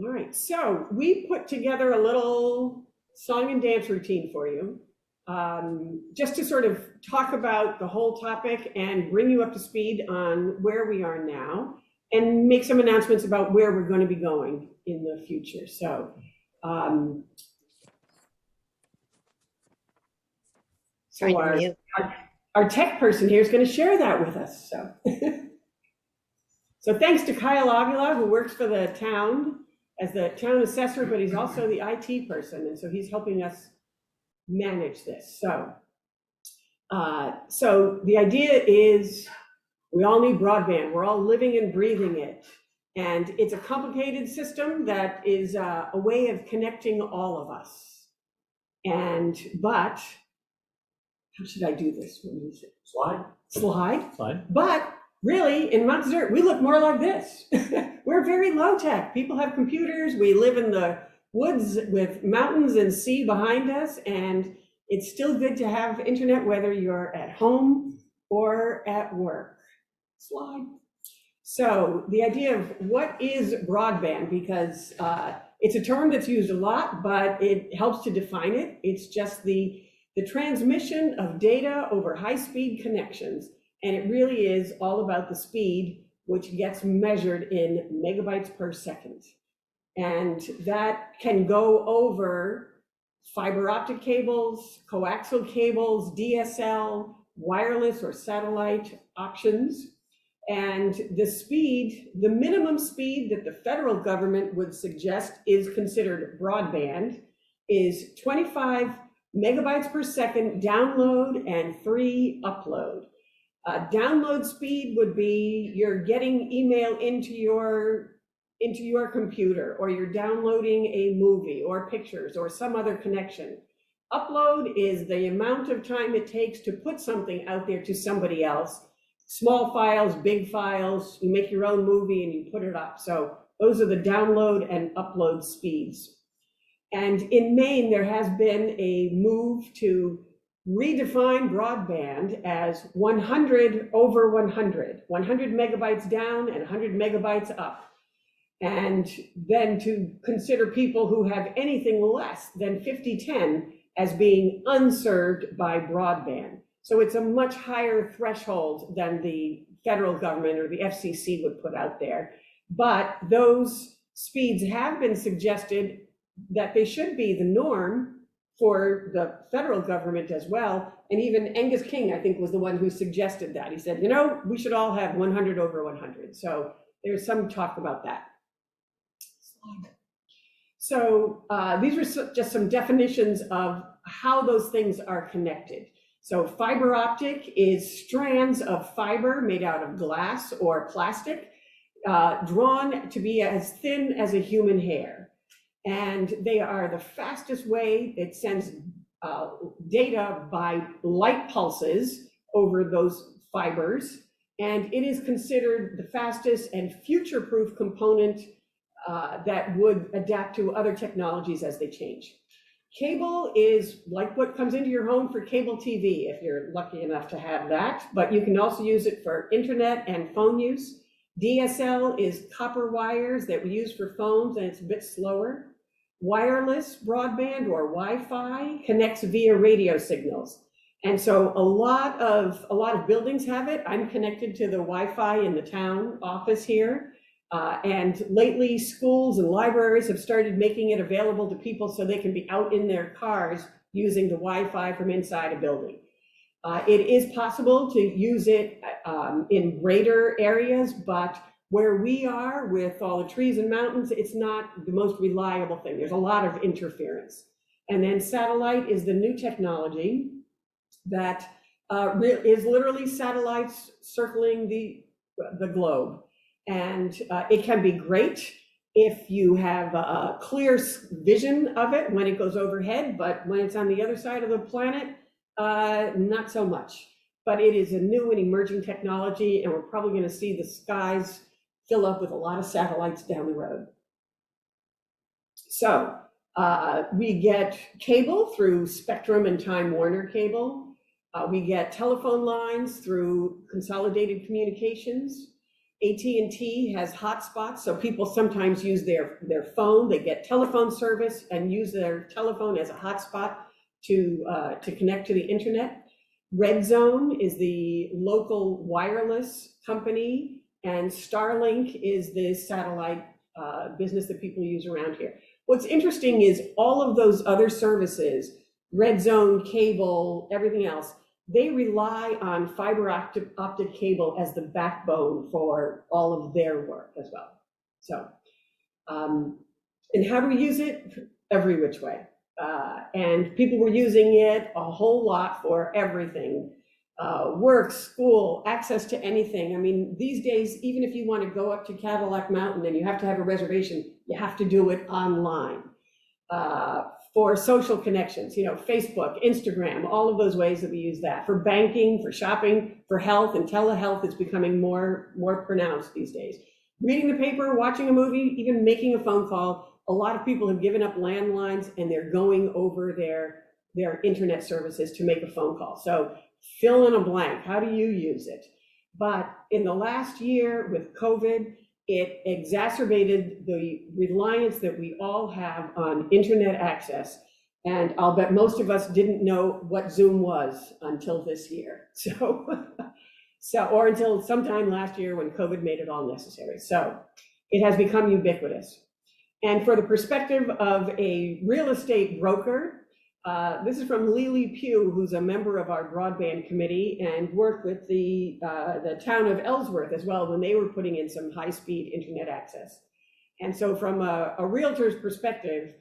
All right, so we put together a little song and dance routine for you, just to sort of talk about the whole topic and bring you up to speed on where we are now and make some announcements about where we're going to be going in the future. Um, so our tech person here is going to share that with us. So thanks to Kyle Avila, who works for the town as the town assessor, but he's also the IT person, and so he's helping us manage this. So the idea is we all need broadband. We're all living and breathing it. And it's a complicated system that is a way of connecting all of us. But how should I do this? Slide. But really, in Mount Desert, we look more like this. We're very low tech. People have computers. We live in the woods with mountains and sea behind us. And it's still good to have internet, whether you're at home or at work. Slide. So the idea of what is broadband, because it's a term that's used a lot, but it helps to define it. It's just the transmission of data over high-speed connections. And it really is all about the speed, which gets measured in megabytes per second. And that can go over fiber optic cables, coaxial cables, DSL, wireless or satellite options. And the speed, the minimum speed that the federal government would suggest is considered broadband is 25 megabytes per second download and 3 upload. Download speed would be you're getting email into your computer, or you're downloading a movie or pictures or some other connection. Upload is the amount of time it takes to put something out there to somebody else. Small files, big files, you make your own movie and you put it up. So those are the download and upload speeds. And in Maine, there has been a move to redefine broadband as 100 over 100, 100 megabytes down and 100 megabytes up. And then to consider people who have anything less than 5010 as being unserved by broadband. So it's a much higher threshold than the federal government or the FCC would put out there. But those speeds have been suggested that they should be the norm for the federal government as well. And even Angus King, I think, was the one who suggested that. He said, we should all have 100 over 100. So there's some talk about that. So these are just some definitions of how those things are connected. So fiber optic is strands of fiber made out of glass or plastic, drawn to be as thin as a human hair. And they are the fastest way. It sends data by light pulses over those fibers. And it is considered the fastest and future-proof component that would adapt to other technologies as they change. Cable is like what comes into your home for cable TV, if you're lucky enough to have that, but you can also use it for internet and phone use. DSL is copper wires that we use for phones, and it's a bit slower. Wireless broadband or Wi-Fi connects via radio signals. And so a lot of buildings have it. I'm connected to the Wi-Fi in the town office here. And lately, schools and libraries have started making it available to people so they can be out in their cars using the Wi-Fi from inside a building. It is possible to use it in greater areas, but where we are with all the trees and mountains, it's not the most reliable thing. There's a lot of interference. And then satellite is the new technology that is literally satellites circling the globe. And it can be great if you have a clear vision of it when it goes overhead, but when it's on the other side of the planet, not so much. But it is a new and emerging technology, and we're probably going to see the skies fill up with a lot of satellites down the road. So we get cable through Spectrum and Time Warner cable. We get telephone lines through Consolidated Communications. AT&T has hotspots, so people sometimes use their phone. They get telephone service and use their telephone as a hotspot to connect to the internet. Red Zone is the local wireless company, and Starlink is the satellite business that people use around here. What's interesting is all of those other services, Red Zone, cable, everything else, they rely on fiber optic cable as the backbone for all of their work as well. So, and how do we use it? Every which way. And people were using it a whole lot for everything. Work, school, access to anything. I mean, these days, even if you want to go up to Cadillac Mountain and you have to have a reservation, you have to do it online. For social connections, you know, Facebook, Instagram, all of those ways that we use that. For banking, for shopping, for health, and telehealth is becoming more pronounced these days. Reading the paper, watching a movie, even making a phone call. A lot of people have given up landlines and they're going over their internet services to make a phone call. So fill in a blank. How do you use it? But in the last year with COVID, it exacerbated the reliance that we all have on internet access. And I'll bet most of us didn't know what Zoom was until this year. Or until sometime last year when COVID made it all necessary. So it has become ubiquitous. And for the perspective of a real estate broker, this is from Lily Pugh, who's a member of our broadband committee and worked with the town of Ellsworth as well when they were putting in some high-speed internet access. And so from a realtor's perspective,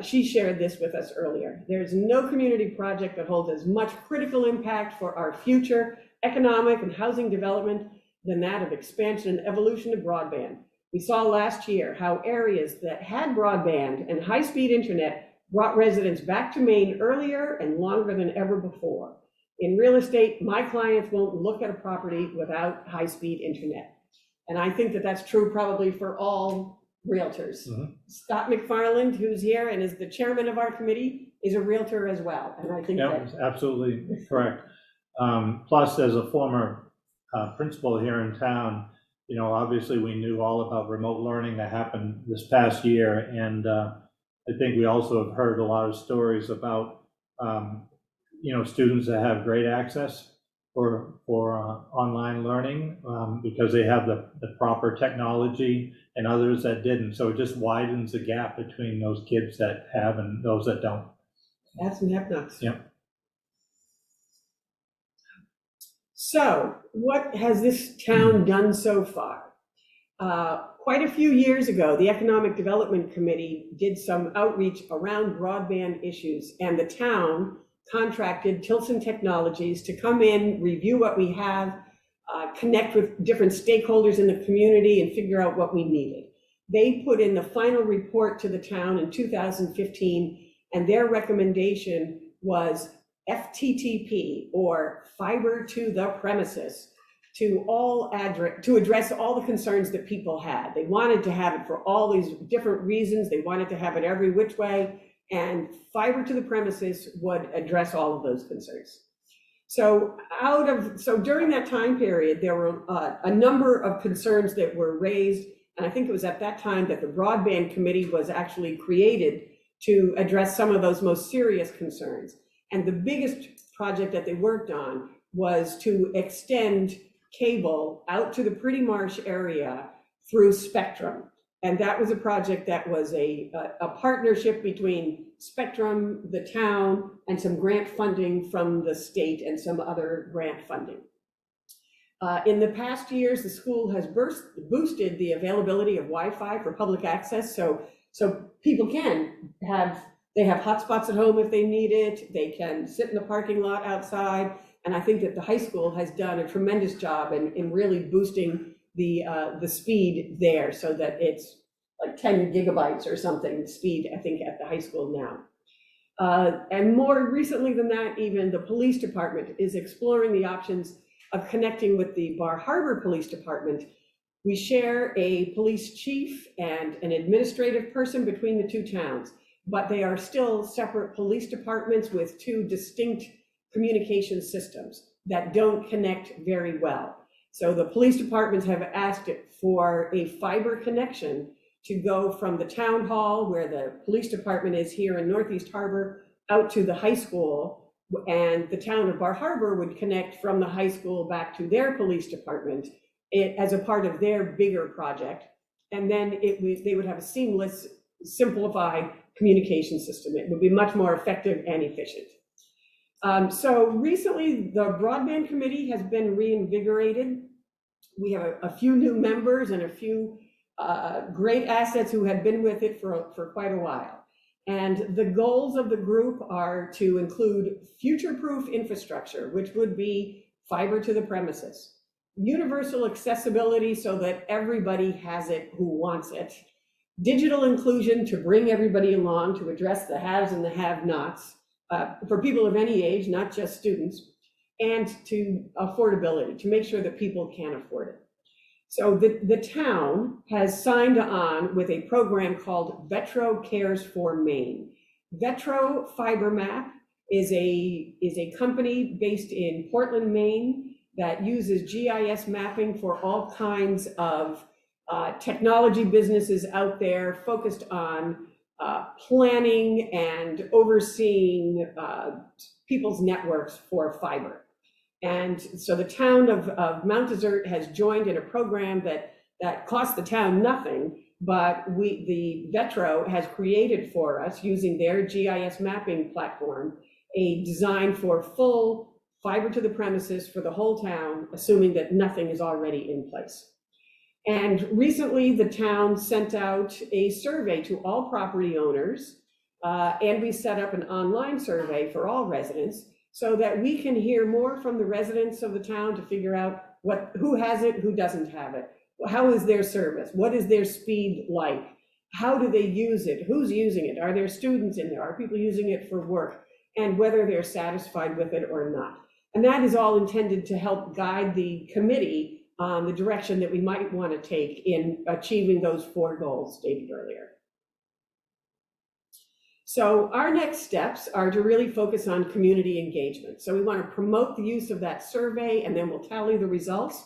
she shared this with us earlier. There's no community project that holds as much critical impact for our future economic and housing development than that of expansion and evolution of broadband. We saw last year how areas that had broadband and high-speed internet brought residents back to Maine earlier and longer than ever before. In real estate, my clients won't look at a property without high-speed internet. And I think that that's true probably for all realtors. Mm-hmm. Scott McFarland, who's here and is the chairman of our committee, is a realtor as well. And I think that's absolutely correct. Plus, as a former principal here in town, you know, obviously we knew all about remote learning that happened this past year. And I think we also have heard a lot of stories about, you know, students that have great access for online learning because they have the proper technology and others that didn't. So it just widens the gap between those kids that have and those that don't. That's some heck nuts. Yep. So what has this town done so far? Quite a few years ago, the Economic Development Committee did some outreach around broadband issues, and the town contracted Tilson Technologies to come in, review what we have, connect with different stakeholders in the community and figure out what we needed. They put in the final report to the town in 2015, and their recommendation was FTTP, or fiber to the premises, to address all the concerns that people had. They wanted to have it for all these different reasons. They wanted to have it every which way, and fiber to the premises would address all of those concerns. So during that time period, there were a number of concerns that were raised, and I think it was at that time that the Broadband Committee was actually created to address some of those most serious concerns. And the biggest project that they worked on was to extend cable out to the Pretty Marsh area through Spectrum. And that was a project that was a partnership between Spectrum, the town, and some grant funding from the state and some other grant funding. In the past years, the school has boosted the availability of Wi-Fi for public access, so people they have hotspots at home if they need it. They can sit in the parking lot outside. And I think that the high school has done a tremendous job in really boosting the speed there, so that it's like 10 gigabytes or something speed, I think, at the high school now. And more recently than that, even the police department is exploring the options of connecting with the Bar Harbor Police Department. We share a police chief and an administrative person between the two towns, but they are still separate police departments with two distinct communication systems that don't connect very well. So the police departments have asked it for a fiber connection to go from the town hall where the police department is here in Northeast Harbor out to the high school, and the town of Bar Harbor would connect from the high school back to their police department as a part of their bigger project. And then they would have a seamless, simplified communication system. It would be much more effective and efficient. So recently, the Broadband Committee has been reinvigorated. We have a few new members and a few great assets who have been with it for quite a while. And the goals of the group are to include future-proof infrastructure, which would be fiber to the premises, universal accessibility so that everybody has it who wants it, digital inclusion to bring everybody along to address the haves and the have-nots for people of any age, not just students, and to affordability, to make sure that people can afford it. So the town has signed on with a program called Vetro Cares for Maine. Vetro Fiber Map is a company based in Portland, Maine, that uses GIS mapping for all kinds of technology businesses out there focused on planning and overseeing people's networks for fiber. And so the town of Mount Desert has joined in a program that costs the town nothing, but the Vetro has created for us, using their GIS mapping platform, a design for full fiber to the premises for the whole town, assuming that nothing is already in place. And recently the town sent out a survey to all property owners, and we set up an online survey for all residents so that we can hear more from the residents of the town to figure out who has it, who doesn't have it, how is their service, what is their speed like, how do they use it, who's using it, are there students in there, are people using it for work, and whether they're satisfied with it or not. And that is all intended to help guide the committee on the direction that we might want to take in achieving those 4 goals stated earlier. So our next steps are to really focus on community engagement. So we want to promote the use of that survey, and then we'll tally the results.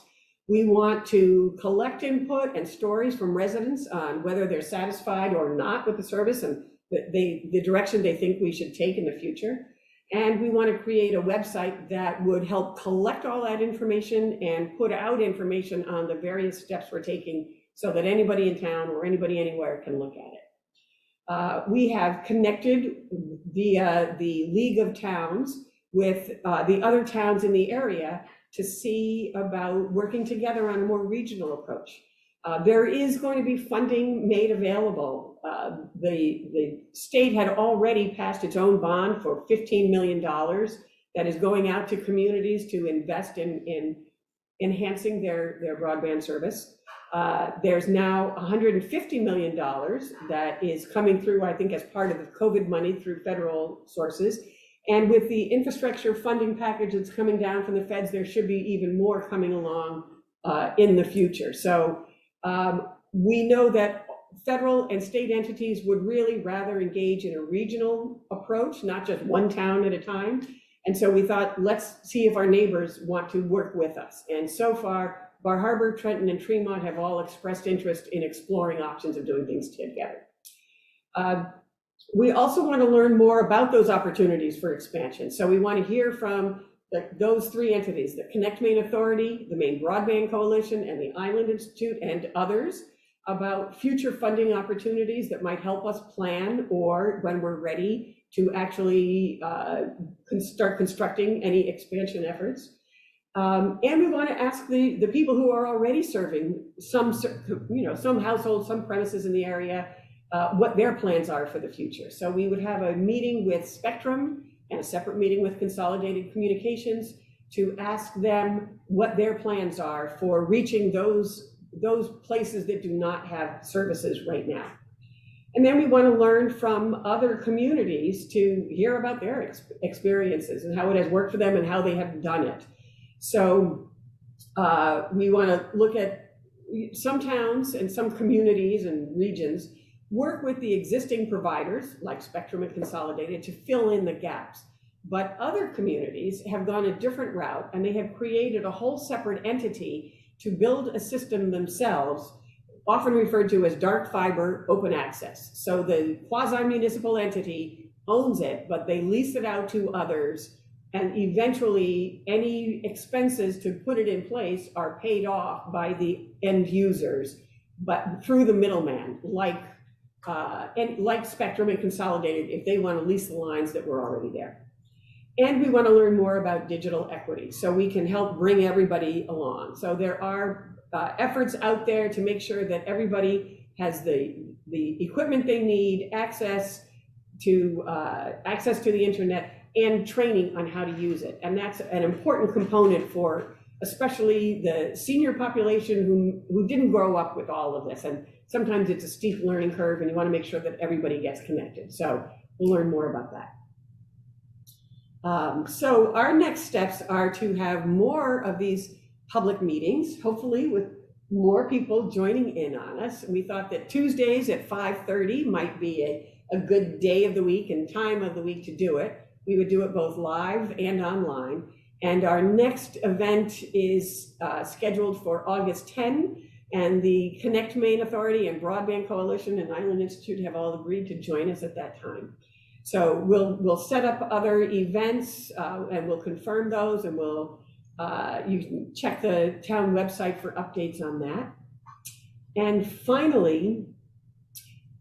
We want to collect input and stories from residents on whether they're satisfied or not with the service and the direction they think we should take in the future. And we want to create a website that would help collect all that information and put out information on the various steps we're taking so that anybody in town or anybody anywhere can look at it. We have connected the League of Towns with the other towns in the area to see about working together on a more regional approach. There is going to be funding made available. The state had already passed its own bond for $15 million that is going out to communities to invest in enhancing their broadband service. There's now $150 million that is coming through, I think, as part of the COVID money through federal sources. And with the infrastructure funding package that's coming down from the feds, there should be even more coming along in the future. So we know that federal and state entities would really rather engage in a regional approach, not just one town at a time. And so we thought, let's see if our neighbors want to work with us. And so far, Bar Harbor, Trenton, and Tremont have all expressed interest in exploring options of doing things together. We also want to learn more about those opportunities for expansion. So we want to hear from those 3 entities, the Connect Maine Authority, the Maine Broadband Coalition, and the Island Institute, and others, about future funding opportunities that might help us plan, or when we're ready to actually start constructing any expansion efforts. And we want to ask the people who are already serving some households, some premises in the area, what their plans are for the future. So we would have a meeting with Spectrum and a separate meeting with Consolidated Communications to ask them what their plans are for reaching those places that do not have services right now. And then we want to learn from other communities to hear about their experiences and how it has worked for them and how they have done it. So we want to look at some towns and some communities and regions work with the existing providers like Spectrum and Consolidated to fill in the gaps. But other communities have gone a different route, and they have created a whole separate entity to build a system themselves, often referred to as dark fiber open access. So the quasi-municipal entity owns it, but they lease it out to others, and eventually any expenses to put it in place are paid off by the end users, but through the middleman, like Spectrum and Consolidated, if they want to lease the lines that were already there. And we want to learn more about digital equity so we can help bring everybody along. So there are efforts out there to make sure that everybody has the equipment they need, access to the internet, and training on how to use it. And that's an important component for especially the senior population who didn't grow up with all of this. And sometimes it's a steep learning curve, and you want to make sure that everybody gets connected. So we'll learn more about that. So our next steps are to have more of these public meetings, hopefully with more people joining in on us. We thought that Tuesdays at 5:30 might be a good day of the week and time of the week to do it. We would do it both live and online. And our next event is scheduled for August 10, and the Connect Maine Authority and Broadband Coalition and Island Institute have all agreed to join us at that time. So we'll set up other events and we'll confirm those, and you can check the town website for updates on that. And finally,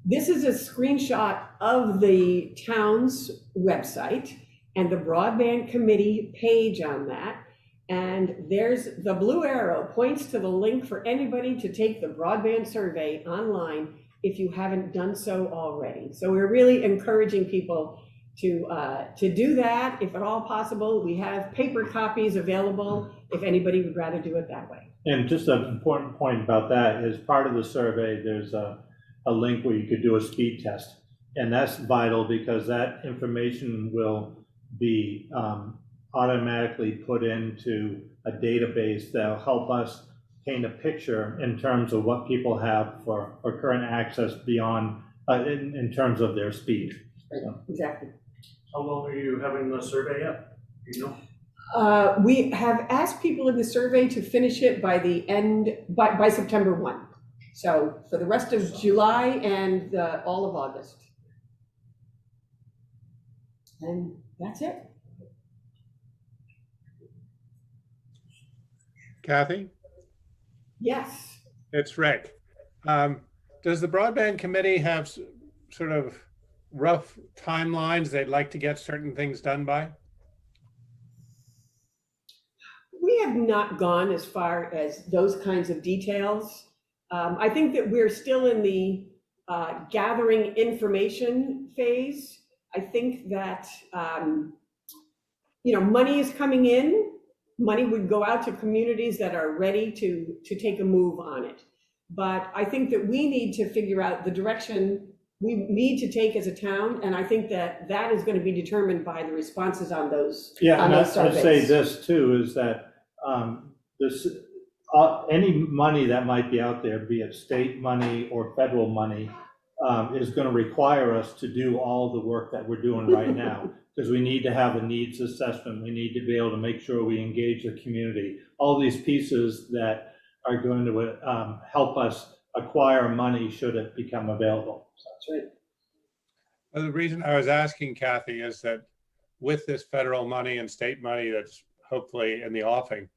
this is a screenshot of the town's website and the Broadband Committee page on that. And there's the blue arrow points to the link for anybody to take the broadband survey online if you haven't done so already. So we're really encouraging people to do that if at all possible. We have paper copies available if anybody would rather do it that way. And just an important point about that is part of the survey, there's a link where you could do a speed test. And that's vital because that information will be automatically put into a database that'll help us paint a picture in terms of what people have for current access beyond, in terms of their speed. Right. So. Exactly. How long are you having the survey up? Do you know? We have asked people in the survey to finish it by the end, by September 1. So for the rest of July and all of August. And that's it. Kathy? Yes. It's Rick. Does the Broadband Committee have sort of rough timelines they'd like to get certain things done by? We have not gone as far as those kinds of details. I think that we're still in the gathering information phase. I think that, money is coming in. Money would go out to communities that are ready to take a move on it. But I think that we need to figure out the direction we need to take as a town, and I think that that is going to be determined by the responses on those. Yeah, on and those I'd surveys. say this too, is that any money that might be out there, be it state money or federal money, is going to require us to do all the work that we're doing right now. Because we need to have a needs assessment. We need to be able to make sure we engage the community. All these pieces that are going to help us acquire money should it become available. So that's right. Well, the reason I was asking, Kathy, is that with this federal money and state money that's hopefully in the offing,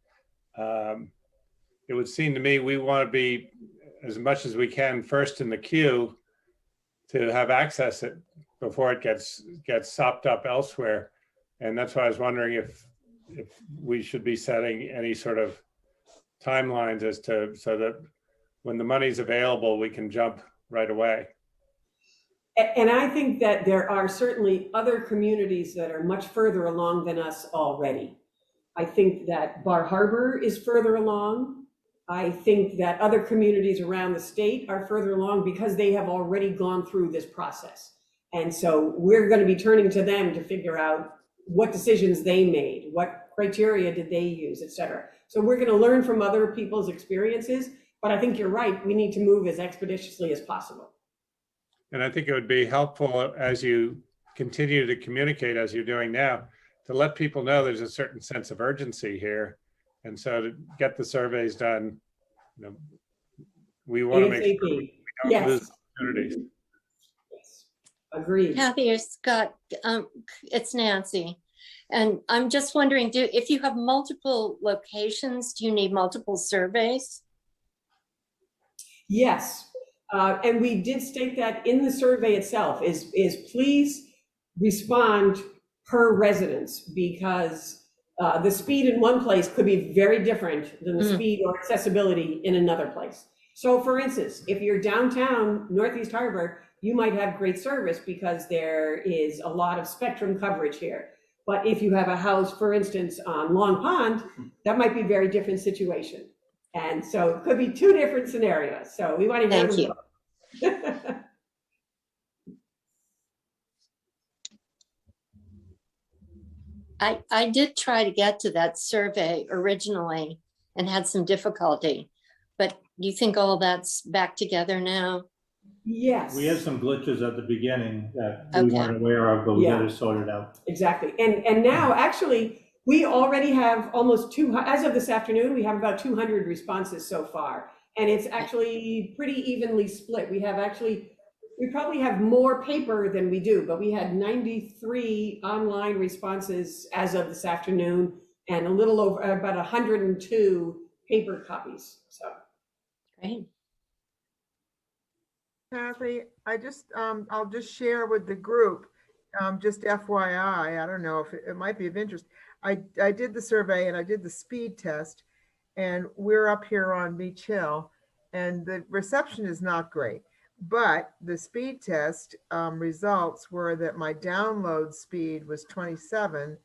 it would seem to me we want to be, as much as we can, first in the queue to have access it before it gets sopped up elsewhere. And that's why I was wondering if we should be setting any sort of timelines as to, so that when the money's available, we can jump right away. And I think that there are certainly other communities that are much further along than us already. I think that Bar Harbor is further along. I think that other communities around the state are further along because they have already gone through this process. And so we're going to be turning to them to figure out what decisions they made, what criteria did they use, et cetera. So we're going to learn from other people's experiences, but I think you're right. We need to move as expeditiously as possible. And I think it would be helpful as you continue to communicate, as you're doing now, to let people know there's a certain sense of urgency here. And so to get the surveys done you know, we want to make sure ASAP. we don't Yes. lose opportunities. Yes. Agreed. Kathy or Scott, it's Nancy. And I'm just wondering, if you have multiple locations, do you need multiple surveys? Yes, and we did state that in the survey itself, is please respond per residence, because the speed in one place could be very different than the speed or accessibility in another place. So for instance, if you're downtown Northeast Harbor, you might have great service because there is a lot of spectrum coverage here. But if you have a house, for instance, on Long Pond, that might be a very different situation. And so it could be two different scenarios. So we want to hear Thank you. both. I did try to get to that survey originally and had some difficulty, but do you think all that's back together now? Yes. We had some glitches at the beginning that we Okay. weren't aware of, but we got Yeah. it sorted out. Exactly. And now actually, we already have almost as of this afternoon, we have about 200 responses so far. And it's actually pretty evenly split. We probably have more paper than we do, but we had 93 online responses as of this afternoon and a little over about 102 paper copies. So. Great. Kathy, I'll just share with the group, just FYI, I don't know if it might be of interest. I did the survey and I did the speed test, and we're up here on Beach Hill, and the reception is not great. But the speed test results were that my download speed was 27,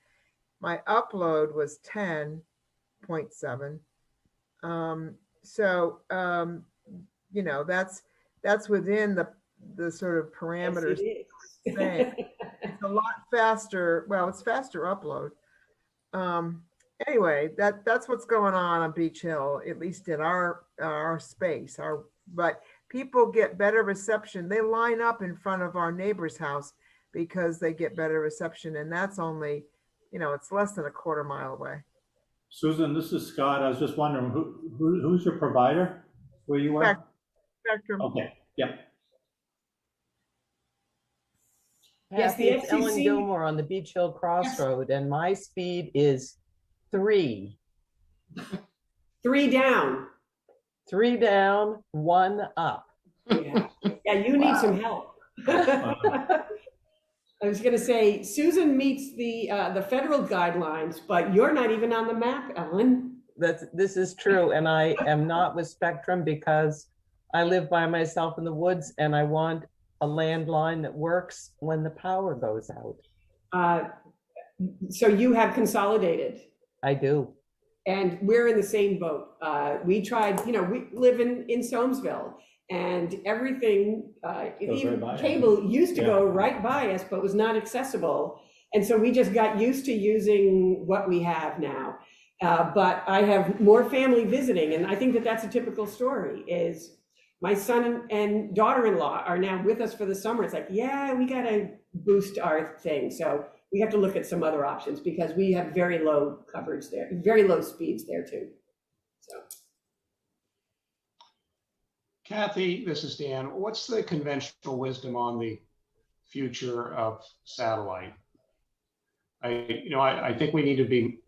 my upload was 10.7. You know, that's within the sort of parameters. Yes, it is. It's a lot faster. Well, it's faster upload. Anyway, that's what's going on Beach Hill, at least in our space. But people get better reception. They line up in front of our neighbor's house because they get better reception, and that's only, you know, it's less than a quarter mile away. Susan, this is Scott. I was just wondering, who's your provider? Where you are? Spectrum. Okay, yep. Yes, Kathy, the it's Ellen FCC Gilmore on the Beach Hill Crossroad, and my speed is 3. 3 down. 3 down, 1 up. Yeah, you need some help. I was going to say, Susan meets the federal guidelines, but you're not even on the map, Ellen. This is true, and I am not with Spectrum because I live by myself in the woods, and I want a landline that works when the power goes out. So you have consolidated. I do. And we're in the same boat. We tried, you know, we live in Soamesville, and everything, even right by cable used to Yeah. go right by us, but was not accessible. And so we just got used to using what we have now. But I have more family visiting, and I think that that's a typical story, is my son and daughter-in-law are now with us for the summer. It's like, yeah, we got to boost our thing. So we have to look at some other options because we have very low coverage there, very low speeds there too. So. Kathy, this is Dan. What's the conventional wisdom on the future of satellite? I think we need to be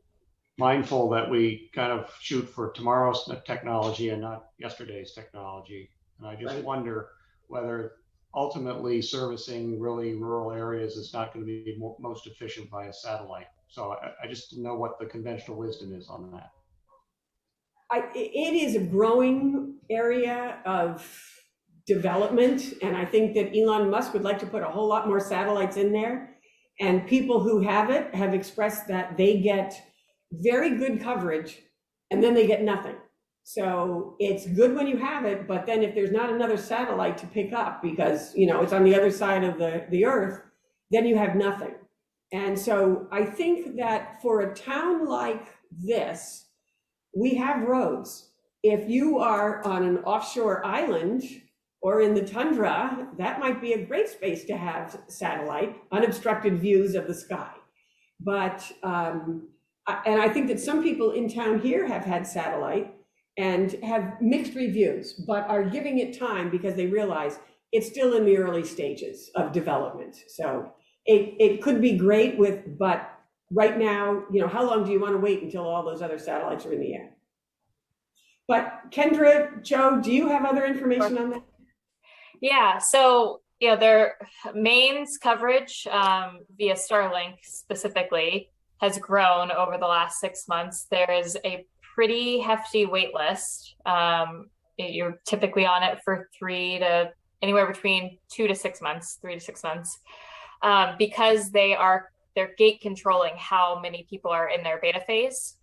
mindful that we kind of shoot for tomorrow's technology and not yesterday's technology. And I just wonder whether ultimately servicing really rural areas is not going to be most efficient via satellite. So I just know what the conventional wisdom is on that. It is a growing area of development, and I think that Elon Musk would like to put a whole lot more satellites in there. And people who have it have expressed that they get very good coverage and then they get nothing. So it's good when you have it, but then if there's not another satellite to pick up because, you know, it's on the other side of the earth, then you have nothing. And so I think that for a town like this, we have roads. If you are on an offshore island or in the tundra, that might be a great space to have satellite, unobstructed views of the sky. But, and I think that some people in town here have had satellite, and have mixed reviews, but are giving it time because they realize it's still in the early stages of development. So it could be great but right now, how long do you want to wait until all those other satellites are in the air? But Kendra, Joe, do you have other information on that? Yeah, so their mains coverage via Starlink specifically has grown over the last 6 months. There is a pretty hefty wait list. You're typically on it for anywhere between 2 to 6 months, 3 to 6 months, because they're gate controlling how many people are in their beta phase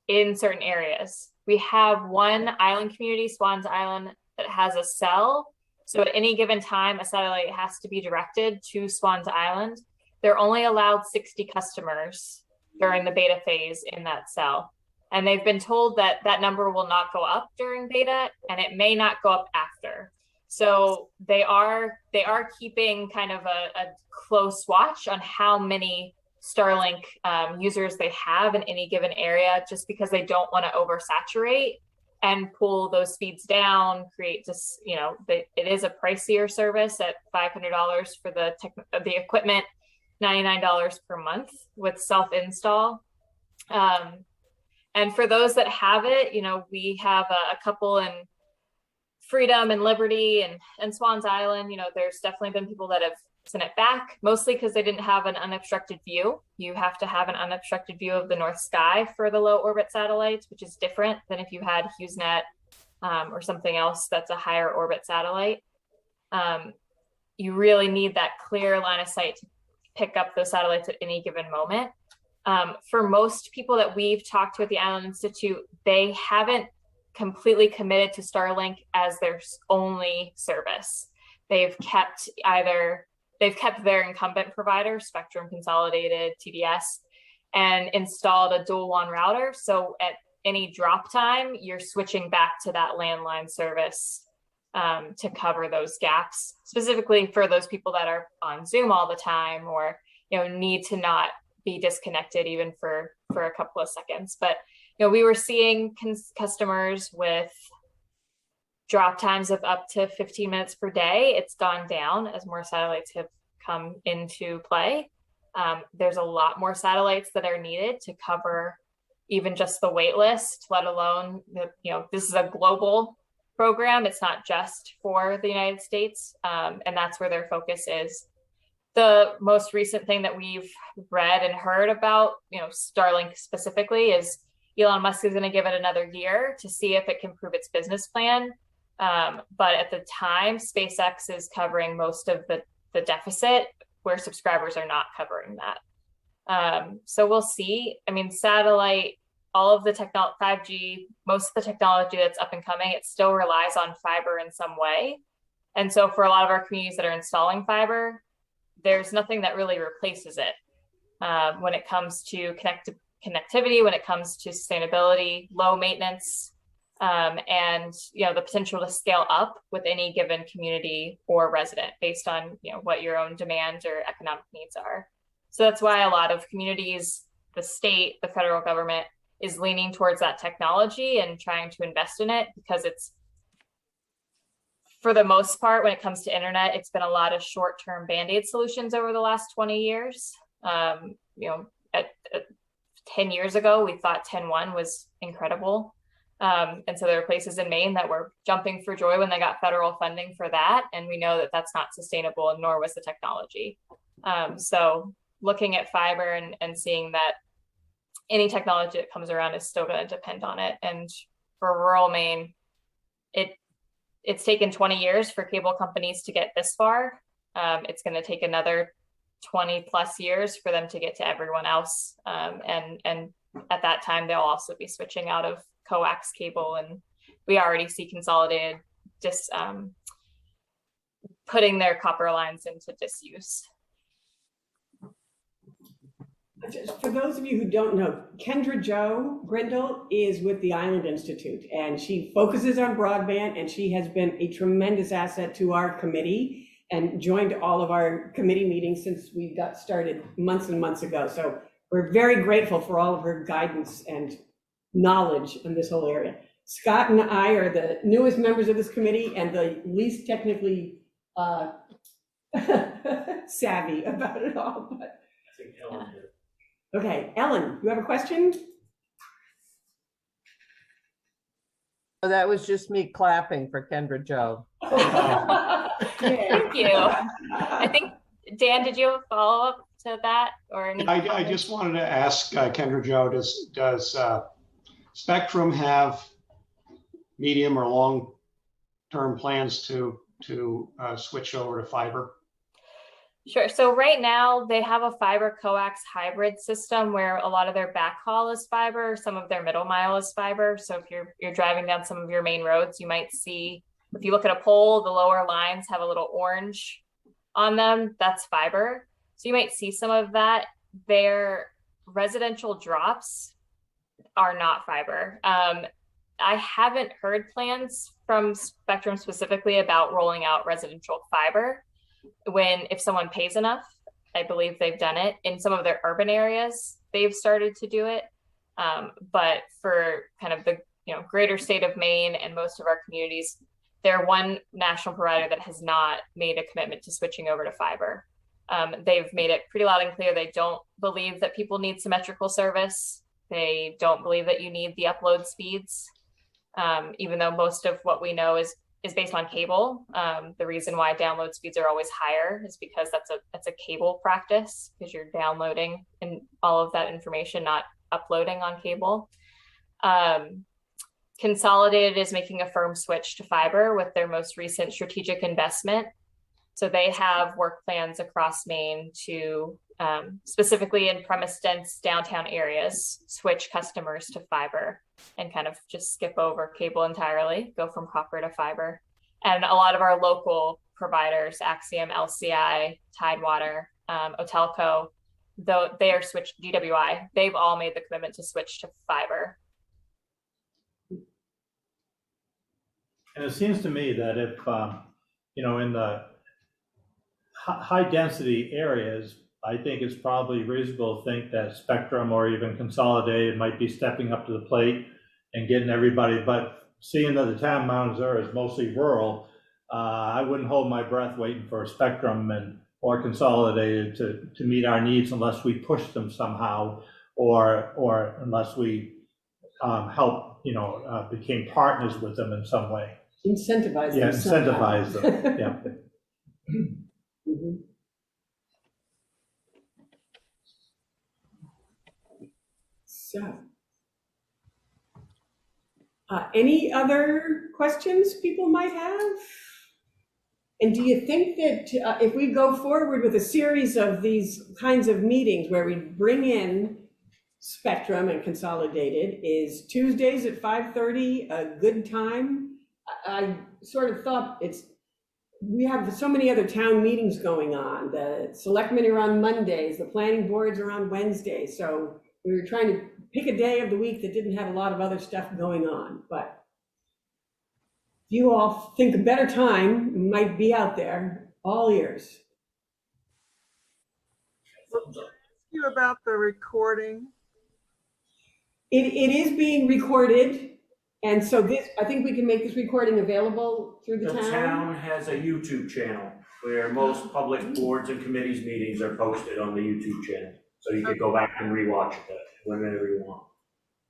in certain areas. We have one island community, Swans Island, that has a cell. So at any given time, a satellite has to be directed to Swans Island. They're only allowed 60 customers during the beta phase in that cell. And they've been told that that number will not go up during beta, and it may not go up after. So they are keeping kind of a close watch on how many Starlink users they have in any given area, just because they don't want to oversaturate and pull those speeds down, create just, it is a pricier service at $500 for the equipment, $99 per month with self-install. And for those that have it, we have a couple in Freedom and Liberty and Swans Island. There's definitely been people that have sent it back, mostly because they didn't have an unobstructed view. You have to have an unobstructed view of the North Sky for the low orbit satellites, which is different than if you had HughesNet or something else that's a higher orbit satellite. You really need that clear line of sight to pick up those satellites at any given moment. For most people that we've talked to at the Island Institute, they haven't completely committed to Starlink as their only service. They've kept their incumbent provider, Spectrum Consolidated, TDS, and installed a dual WAN router. So at any drop time, you're switching back to that landline service to cover those gaps, specifically for those people that are on Zoom all the time or need to not be disconnected even for a couple of seconds. But we were seeing customers with drop times of up to 15 minutes per day. It's gone down as more satellites have come into play. There's a lot more satellites that are needed to cover even just the wait list, let alone, this is a global program. It's not just for the United States. And that's where their focus is. The most recent thing that we've read and heard about, Starlink specifically, is Elon Musk is going to give it another year to see if it can prove its business plan. But at the time, SpaceX is covering most of the deficit, where subscribers are not covering that. So we'll see. I mean, satellite, all of the 5G, most of the technology that's up and coming, it still relies on fiber in some way. And so for a lot of our communities that are installing fiber, there's nothing that really replaces it when it comes to connectivity, when it comes to sustainability, low maintenance, and the potential to scale up with any given community or resident based on what your own demand or economic needs are. So that's why a lot of communities, the state, the federal government is leaning towards that technology and trying to invest in it, because it's, for the most part, when it comes to internet, it's been a lot of short-term Band-Aid solutions over the last 20 years. 10 years ago, we thought 10.1 was incredible. And so there are places in Maine that were jumping for joy when they got federal funding for that. And we know that that's not sustainable, and nor was the technology. So looking at fiber and seeing that any technology that comes around is still going to depend on it. And for rural Maine, it's taken 20 years for cable companies to get this far. It's going to take another 20 plus years for them to get to everyone else. And at that time, they'll also be switching out of coax cable. And we already see Consolidated just putting their copper lines into disuse. For those of you who don't know, Kendra Jo Grindle is with the Island Institute, and she focuses on broadband, and she has been a tremendous asset to our committee and joined all of our committee meetings since we got started months and months ago. So we're very grateful for all of her guidance and knowledge in this whole area. Scott and I are the newest members of this committee and the least technically savvy about it all. But I think Ellen did. okay, Ellen, you have a question? Oh, that was just me clapping for Kendra Joe. Thank you. I think, Dan, did you have a follow-up to that or any? I just wanted to ask Kendra Joe, does Spectrum have medium or long-term plans to switch over to fiber? Sure. So right now they have a fiber coax hybrid system where a lot of their backhaul is fiber, some of their middle mile is fiber. So if you're driving down some of your main roads, you might see, if you look at a pole, the lower lines have a little orange on them. That's fiber. So you might see some of that. Their residential drops are not fiber. I haven't heard plans from Spectrum specifically about rolling out residential fiber. If someone pays enough, I believe they've done it in some of their urban areas. They've started to do it, but for kind of the greater state of Maine and most of our communities, they're one national provider that has not made a commitment to switching over to fiber. They've made it pretty loud and clear they don't believe that people need symmetrical service. They don't believe that you need the upload speeds, even though most of what we know is based on cable. The reason why download speeds are always higher is because that's a cable practice, because you're downloading and all of that information, not uploading on cable. Consolidated is making a firm switch to fiber with their most recent strategic investment. So they have work plans across Maine to specifically in premise dense downtown areas, switch customers to fiber and kind of just skip over cable entirely, go from copper to fiber. And a lot of our local providers, Axiom, LCI, Tidewater, Otelco, though they are switched, DWI, they've all made the commitment to switch to fiber. And it seems to me that if, in the high density areas, I think it's probably reasonable to think that Spectrum or even Consolidated might be stepping up to the plate and getting everybody, but seeing that the town of Mount Desert is mostly rural, I wouldn't hold my breath waiting for Spectrum or Consolidated to meet our needs unless we push them somehow, or unless we became partners with them in some way. Incentivize them. Yeah, incentivize them, yeah. Mm-hmm. So, any other questions people might have? And do you think that if we go forward with a series of these kinds of meetings where we bring in Spectrum and Consolidated, is Tuesdays at 5:30 a good time? I sort of thought we have so many other town meetings going on. The selectmen are on Mondays, the planning boards are on Wednesdays. So we were trying to pick a day of the week that didn't have a lot of other stuff going on. But if you all think a better time might be out there, all ears. You about the recording? It is being recorded. And so I think we can make this recording available through the town. The town has a YouTube channel where most public boards and committees meetings are posted on the YouTube channel. So you can go back and rewatch it whenever you want.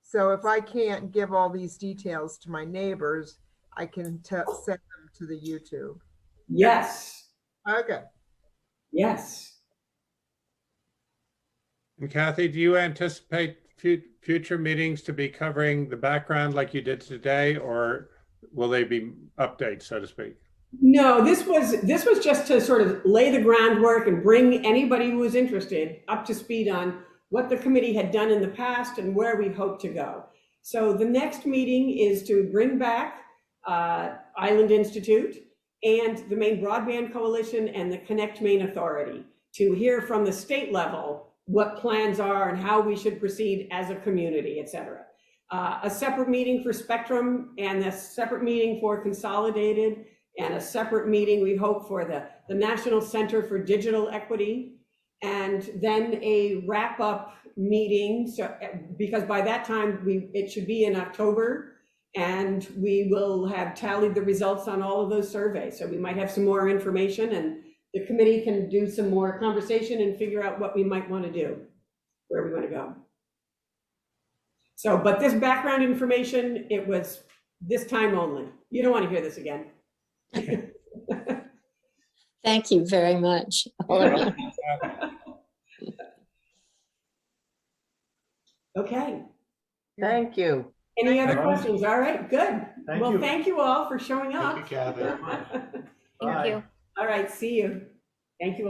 So if I can't give all these details to my neighbors, I can send them to the YouTube. Yes. Okay. Yes. And Kathy, do you anticipate future meetings to be covering the background like you did today, or will they be updates, so to speak? No, this was just to sort of lay the groundwork and bring anybody who was interested up to speed on what the committee had done in the past and where we hope to go. So the next meeting is to bring back Island Institute and the Maine Broadband Coalition and the Connect Maine Authority to hear from the state level what plans are and how we should proceed as a community, et cetera. A separate meeting for Spectrum and a separate meeting for Consolidated and a separate meeting, we hope, for the National Center for Digital Equity, and then a wrap-up meeting, so because by that time it should be in October, And we will have tallied the results on all of those surveys. So we might have some more information, and the committee can do some more conversation and figure out what we might want to do, where we want to go. So, but this background information, it was this time only. You don't want to hear this again. Thank you very much. all around. Okay. Thank you. Any other All right. questions? All right, good. Thank Well, you. thank you all for showing Thank up. you, Kathy. Thank Bye. you. All right, see you. Thank you.